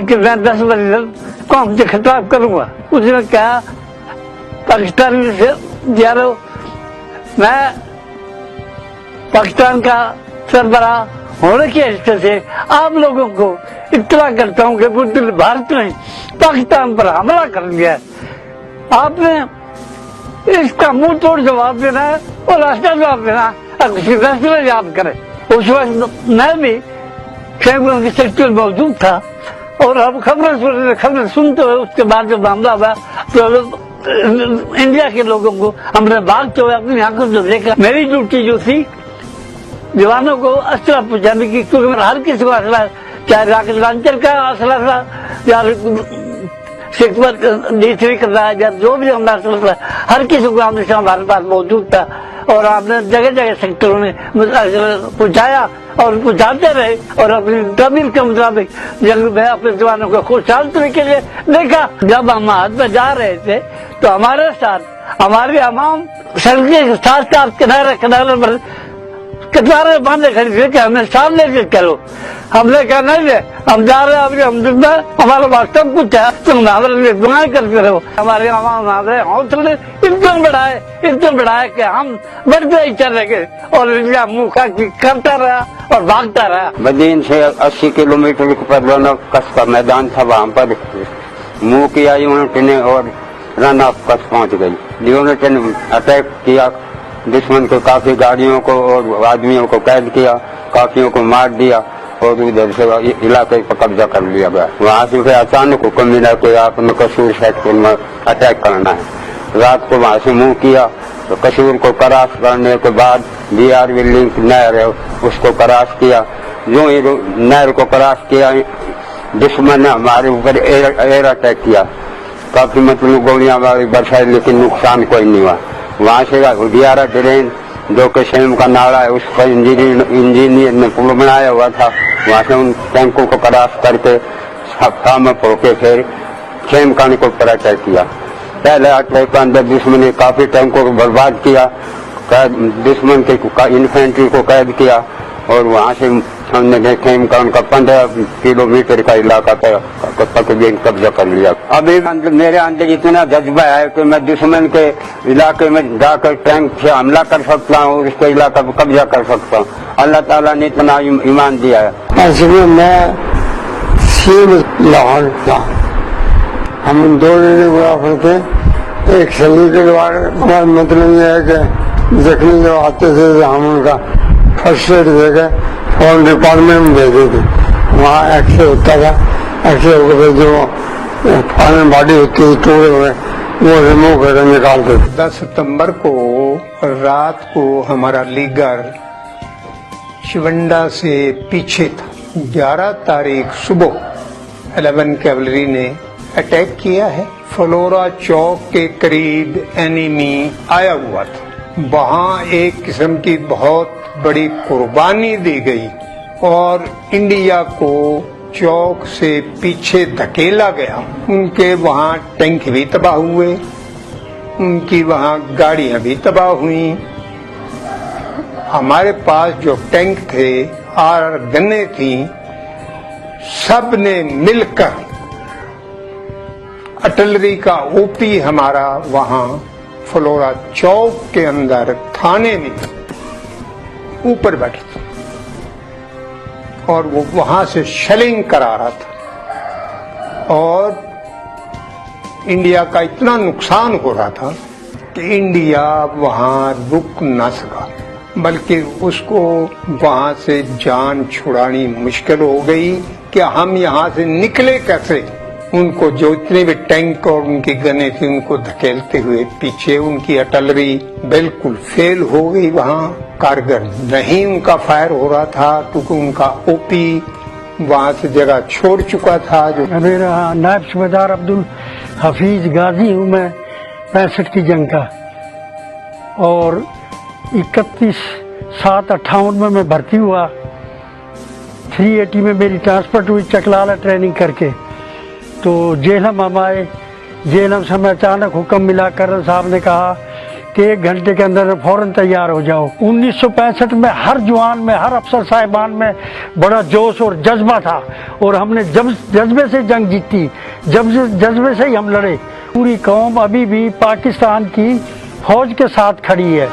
कि मैं 10 बजे कौन से खिताब करूंगा। उसने कहा पाकिस्तान से यारो मैं पाकिस्तान का सरबराह होने की हैसियत से आप लोगों को इत्तला करता हूँ कि बुद्ध भारत ने पाकिस्तान पर हमला कर लिया है। आपने इसका मुंह तोड़ जवाब देना है और रास्ता जवाब देना है, याद करें। उस वक्त मैं भी शेखपुरा के सेक्टर में मौजूद था और अब खबरें सुनते हुए उसके बाद जब मामला हुआ तो इंडिया के लोगों को हमने भागते हुए अपनी आंखों से देखा। मेरी ड्यूटी जो थी जवानों को असला पहुंचाने की, क्योंकि हर किसी को असला, चाहे राकेश लांचर का असला था या D3 कर रहा है या जो भी हमारा चल रहा है, हर किसी को हमेशा हमारे पास मौजूद था और आपने जगह जगह सेक्टरों में पहुंचाया और पहुंचाते रहे और अपनी तमीर के मुताबिक जंग में अपने जवानों को खुशहाल तरीके से देखा। जब हम हाथ में जा रहे थे तो हमारे साथ हमारी आवाम सड़क के साथ साथ किनारे किनारे पर कतारें बांधे खड़ी थी कि हमें सामने से चलो। हमने कहा नहीं है, हम जा रहे हैं, अभी हम हमारा वास्तव कुछ है, तुम हमारे लिए दुआएं करते रहो। हमारे हमारे हौसले इतने बढ़ाए कि हम बढ़ते ही चले गए और इंडिया मुँह करता रहा और भागता रहा। बदीन से 80 किलोमीटर पर कस्बा मैदान था, वहाँ पर मुँह किया यूनिट और रन ऑफ कस पहुँच गई। यूनिट ने अटैक किया, दुश्मन को काफी गाड़ियों को और आदमियों को कैद किया, काफियों को मार दिया और उधर से इलाके पर कब्जा कर लिया गया। वहाँ से फिर अचानक हुक्म मिला कि आपने कसूर सेक्टर में अटैक करना है। रात को वहाँ से मुँह किया तो कसूर को क्रॉस करने के बाद BRB लिंक नहर है उसको क्रॉस किया। जो ही नहर को क्रॉस किया दुश्मन ने हमारे ऊपर एयर अटैक किया, काफी मतलब गोलियां बरसाई लेकिन नुकसान कोई नहीं हुआ। वहाँ से 11 ट्रेन जो कि सेम का नाला है उस पर इंजीनियर ने पुल बनाया हुआ था, वहाँ से उन टैंकों को क्रॉस करके में पहुंचे फिर सेम खाने को ऊपर अटैक किया। पहले अटैक के अंदर दुश्मन ने काफी टैंकों को बर्बाद किया, दुश्मन के इन्फेंट्री को कैद किया और वहाँ से हमने देखे उनका 15 किलोमीटर का इलाका तकरीबन कब्जा कर लिया। अभी मेरे अंदर इतना जज्बा है कि मैं दुश्मन के इलाके में जाकर टैंक से हमला कर सकता हूँ और उसके इलाका पर कब्जा कर सकता हूँ। अल्लाह ताला ने इतना ईमान दिया है। असली मैं लाहौर था, हम 2 फोटोग्राफर थे। एक सलीके के बाद मतलब ये है कि जख्मी जो आते थे हम उनका फर्स्ट एड देकर फॉरेन डिपार्टमेंट में भेजे थे, वहाँ एक्सरे होता था। एक्सरे होकर जो फॉरेन बॉडी होती है टुकड़े हुए वो रिमूव करके निकालते थे। 10 सितंबर को रात को हमारा लीगर शिवंडा से पीछे था। 11 तारीख सुबह 11 कैवलरी ने अटैक किया है। फ्लोरा चौक के करीब एनिमी आया हुआ था, वहाँ एक किस्म की बहुत बड़ी कुर्बानी दी गई और इंडिया को चौक से पीछे धकेला गया। उनके वहाँ टैंक भी तबाह हुए, उनकी वहाँ गाड़ियां भी तबाह हुई। हमारे पास जो टैंक थे और गन्ने थी, सब ने मिलकर आर्टिलरी का ओपी हमारा वहाँ फ्लोरा चौक के अंदर थाने में ऊपर बैठा था और वो वहां से शेलिंग करा रहा था और इंडिया का इतना नुकसान हो रहा था कि इंडिया वहां रुक न सका, बल्कि उसको वहां से जान छुड़ानी मुश्किल हो गई कि हम यहां से निकले कैसे। उनको जो इतने भी टैंक और उनकी गने थी उनको धकेलते हुए पीछे उनकी आर्टिलरी बिल्कुल फेल हो गई, वहां कारगर नहीं उनका फायर हो रहा था क्योंकि उनका ओपी वहां से जगह छोड़ चुका था। जो मेरा नायब सूबेदार अब्दुल हफीज गाजी हूँ मैं 65 की जंग का और 31/7/58 में मैं भर्ती हुआ। 380 में मेरी ट्रांसफर हुई चकलाला ट्रेनिंग करके। तो जेलम हम आए, जेलम से हमें अचानक हुक्म मिला, कर्नल साहब ने कहा कि 1 घंटे के अंदर फौरन तैयार हो जाओ। 1965 में हर जवान में, हर अफसर साहिबान में बड़ा जोश और जज्बा था और हमने जज्बे से जंग जीती, जज्बे से ही हम लड़े। पूरी कौम अभी भी पाकिस्तान की फौज के साथ खड़ी है।